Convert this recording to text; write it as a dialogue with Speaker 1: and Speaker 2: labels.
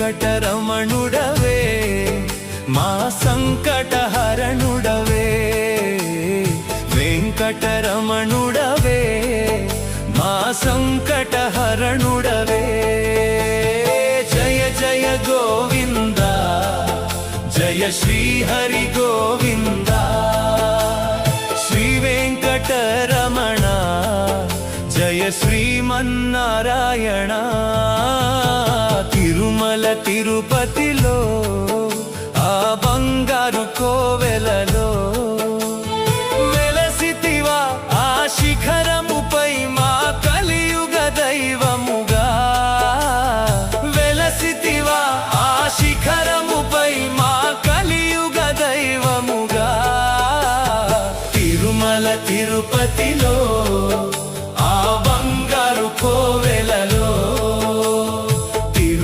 Speaker 1: వెంకటరమణుడవే మా సంకటహరణుడవే వెంకటరమణుడవే మా సంకటహరణుడవే జయ జయ గోవింద జయ శ్రీ హరి గోవింద శ్రీ వెంకటరమణ జయ శ్రీమన్నారాయణ తిరుమల తిరుపతిలో